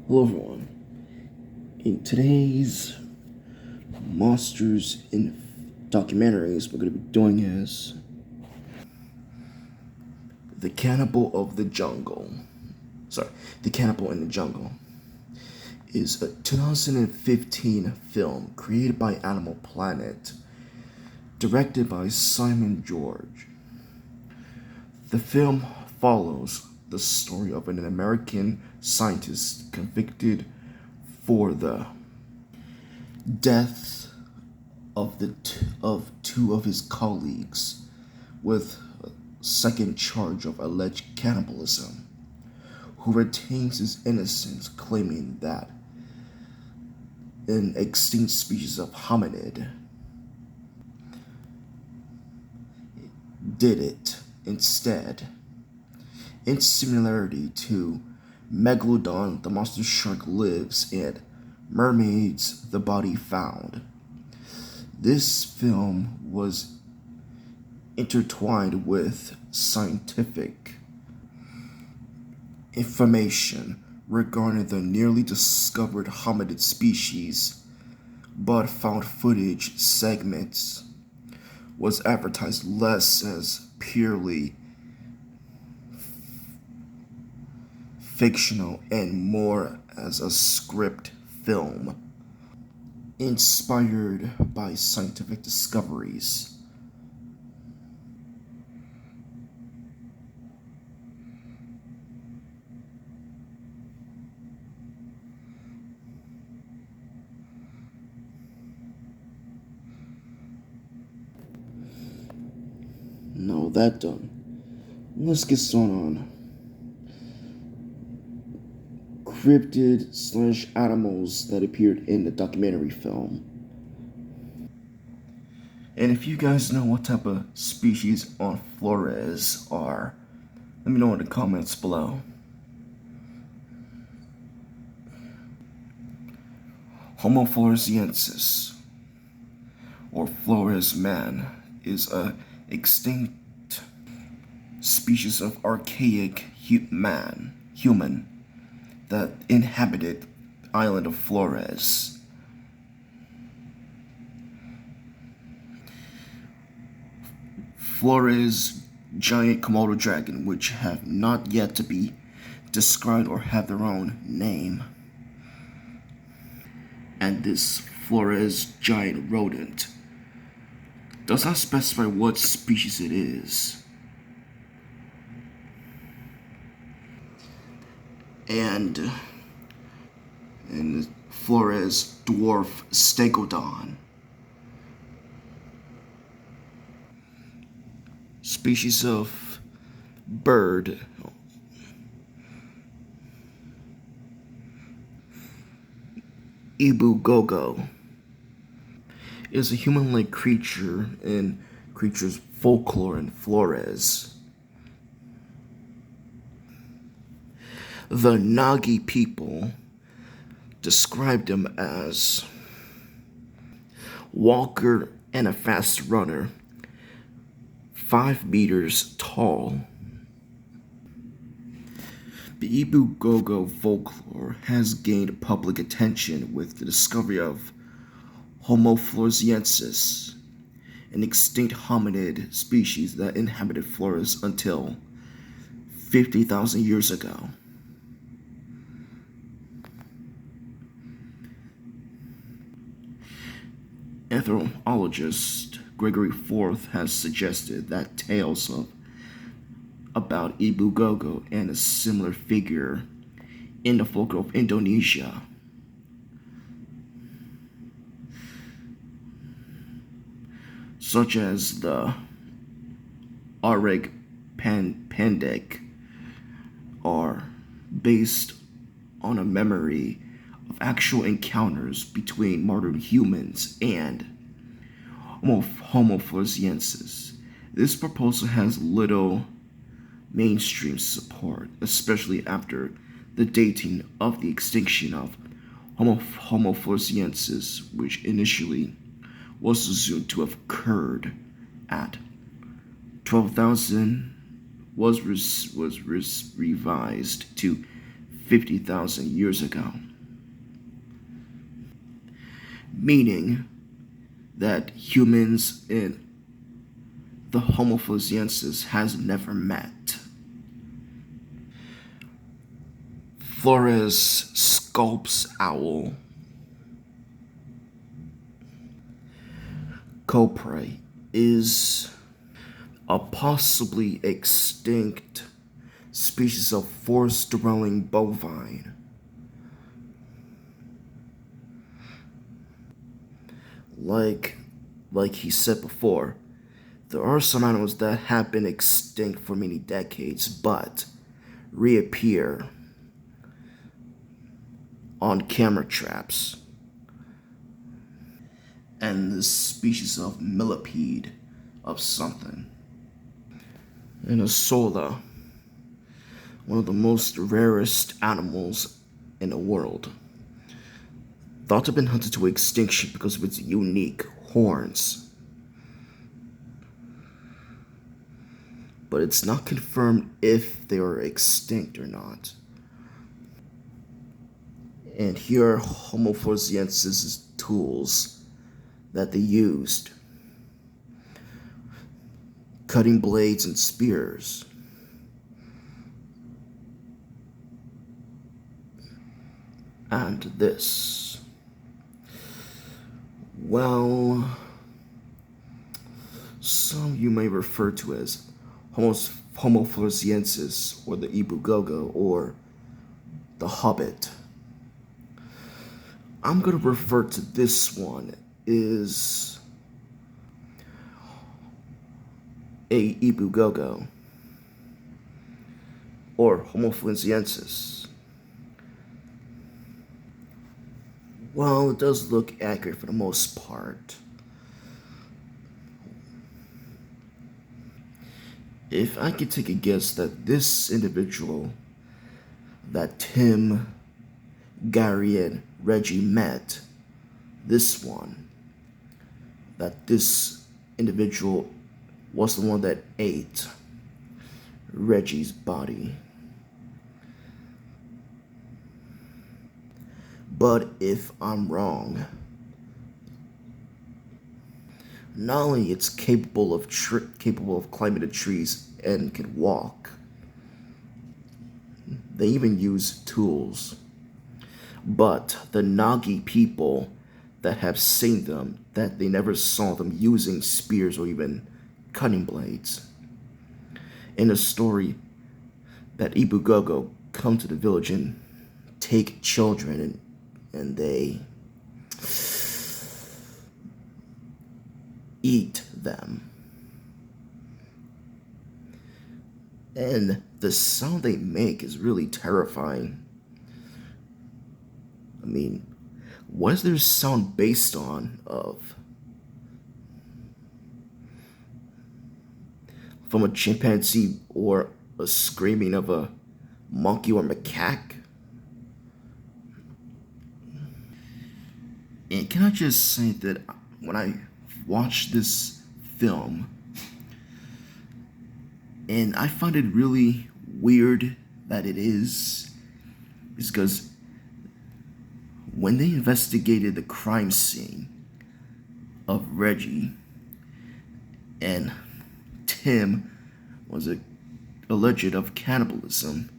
Hello everyone. In today's Monsters in Documentaries, we're going to be doing is The Cannibal of the Jungle. The Cannibal in the Jungle is a 2015 film created by Animal Planet, directed by Simon George. The film follows the story of an American scientist convicted for the death of two of his colleagues, with a second charge of alleged cannibalism, who retains his innocence, claiming that an extinct species of hominid did it instead. In similarity to Megalodon, the monster shark lives, and Mermaids, the body found. This film was intertwined with scientific information regarding the nearly discovered hominid species, but found footage segments was advertised less as purely fictional and more as a script film inspired by scientific discoveries. Now that done, let's get started on cryptid/animals that appeared in the documentary film. And if you guys know what type of species on Flores are, let me know in the comments below. Homo floresiensis, or Flores man, is a extinct species of archaic human that inhabited the island of Flores. Flores giant Komodo dragon, which have not yet to be described or have their own name. And this Flores giant rodent does not specify what species it is. And Flores dwarf stegodon, species of bird. Ibu gogo is a human-like creature in creatures folklore in Flores. The Nagi people described him as walker and a fast runner, 5 meters tall. The Ibu gogo folklore has gained public attention with the discovery of Homo floresiensis, an extinct hominid species that inhabited Flores until 50,000 years ago. Anthropologist Gregory IV has suggested that tales about Ibu gogo and a similar figure in the folklore of Indonesia such as the Areg Pandek are based on a memory of actual encounters between modern humans and Homo floresiensis. This proposal has little mainstream support, especially after the dating of the extinction of Homo floresiensis, which initially was assumed to have occurred at 12,000, was revised to 50,000 years ago. Meaning that humans and the Homo floresiensis has never met. Flores sculpts owl. Copra is a possibly extinct species of forest-dwelling bovine. Like he said before, there are some animals that have been extinct for many decades, but reappear on camera traps. And this species of millipede of something. And a sola, one of the most rarest animals in the world. Thought to have been hunted to extinction because of its unique horns. But it's not confirmed if they are extinct or not. And here are Homo floresiensis' tools that they used. Cutting blades and spears. And this. Well, some you may refer to as Homo floresiensis, or the Ibugogo, or the Hobbit. I'm going to refer to this one as a Ibugogo, or Homo floresiensis. Well, it does look accurate for the most part. If I could take a guess that this individual that Tim, Gary, and Reggie met, this one, that this individual was the one that ate Reggie's body. But if I'm wrong, not only it's capable of climbing the trees and can walk, they even use tools. But the Nagi people that have seen them, that they never saw them using spears or even cutting blades. In a story that Ibugogo come to the village and take children and they eat them. And the sound they make is really terrifying. I mean, what is their sound based on of? From a chimpanzee or a screaming of a monkey or macaque? And can I just say that when I watched this film, and I find it really weird that it is because when they investigated the crime scene of Reggie, and Tim was alleged of cannibalism,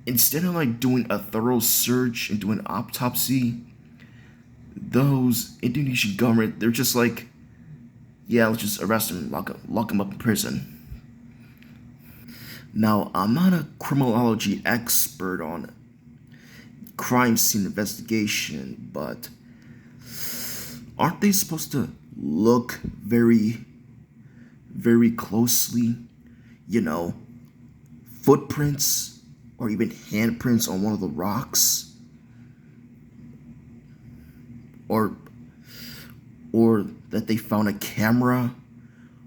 instead of like doing a thorough search and doing an autopsy, those Indonesian government, they're just like, yeah, let's just arrest him and lock him up in prison. Now, I'm not a criminology expert on crime scene investigation, but aren't they supposed to look very, very closely, footprints or even handprints on one of the rocks? Or that they found a camera?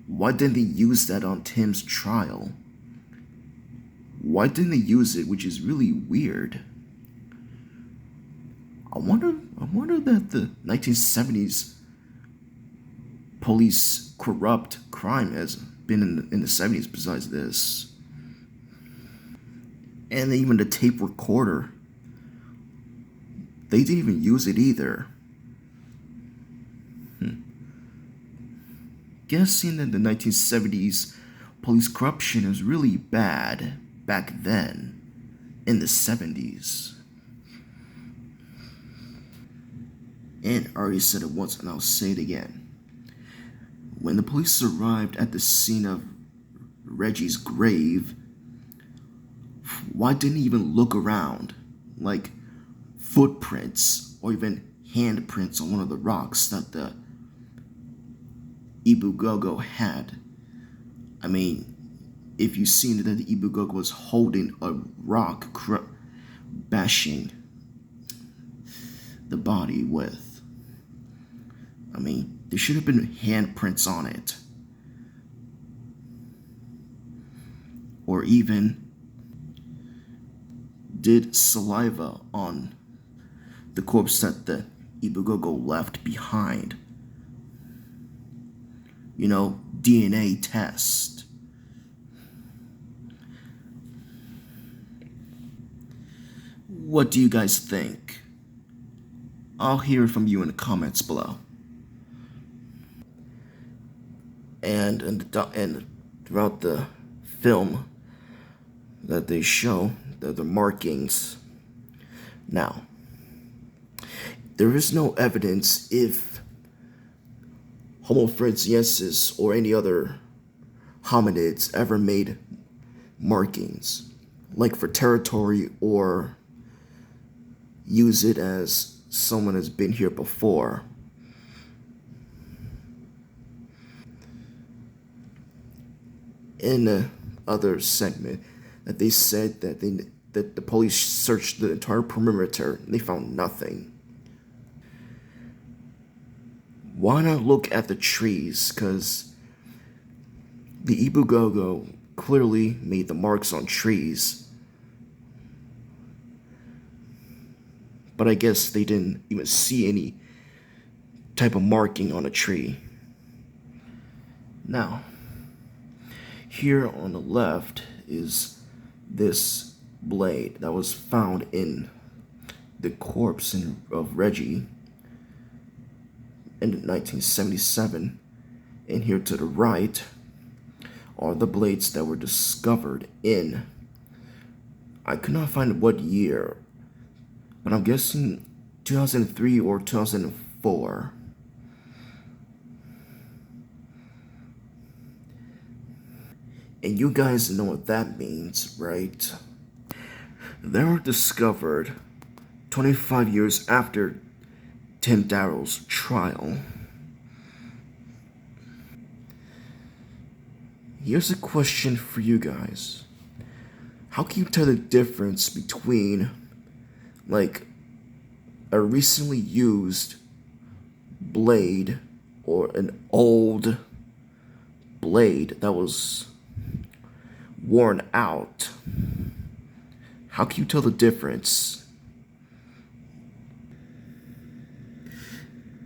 Why didn't they use that on Tim's trial? Why didn't they use it, which is really weird? I wonder that the 1970s police corrupt crime has been in the 70s besides this. And even the tape recorder, they didn't even use it either. Guessing that the 1970s police corruption is really bad back then, in the 70s. And I already said it once and I'll say it again. When the police arrived at the scene of Reggie's grave, why didn't he even look around? Like footprints or even handprints on one of the rocks that the Ibugogo had. I mean, if you seen that the Ibugogo was holding a rock bashing the body with, I mean, there should have been handprints on it. Or even did saliva on the corpse that the Ibugogo left behind. You know, DNA test. What do you guys think? I'll hear from you in the comments below. And throughout the film that they show, the markings. Now, there is no evidence if Homo floresiensis or any other hominids ever made markings, like for territory or use it as someone has been here before. In the other segment, that they said that the police searched the entire perimeter and they found nothing. Why not look at the trees? Because the Ibugogo clearly made the marks on trees. But I guess they didn't even see any type of marking on a tree. Now, here on the left is this blade that was found in the corpse of Reggie in 1977. And here to the right are the blades that were discovered in, I could not find what year, but I'm guessing 2003 or 2004. And you guys know what that means, right? They were discovered 25 years after Tim Darrell's trial. Here's a question for you guys. How can you tell the difference between, like, a recently used blade or an old blade that was worn out? How can you tell the difference?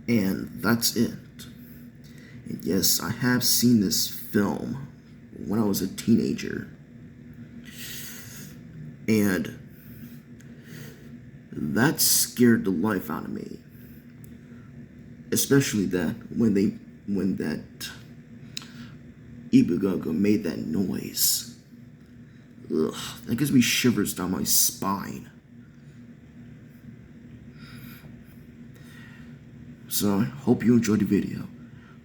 And that's it. And yes, I have seen this film when I was a teenager. And that scared the life out of me. Especially that when that Ibugogo made that noise. Ugh, that gives me shivers down my spine. So I hope you enjoyed the video.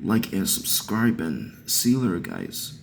Like and subscribe, and see you later, guys.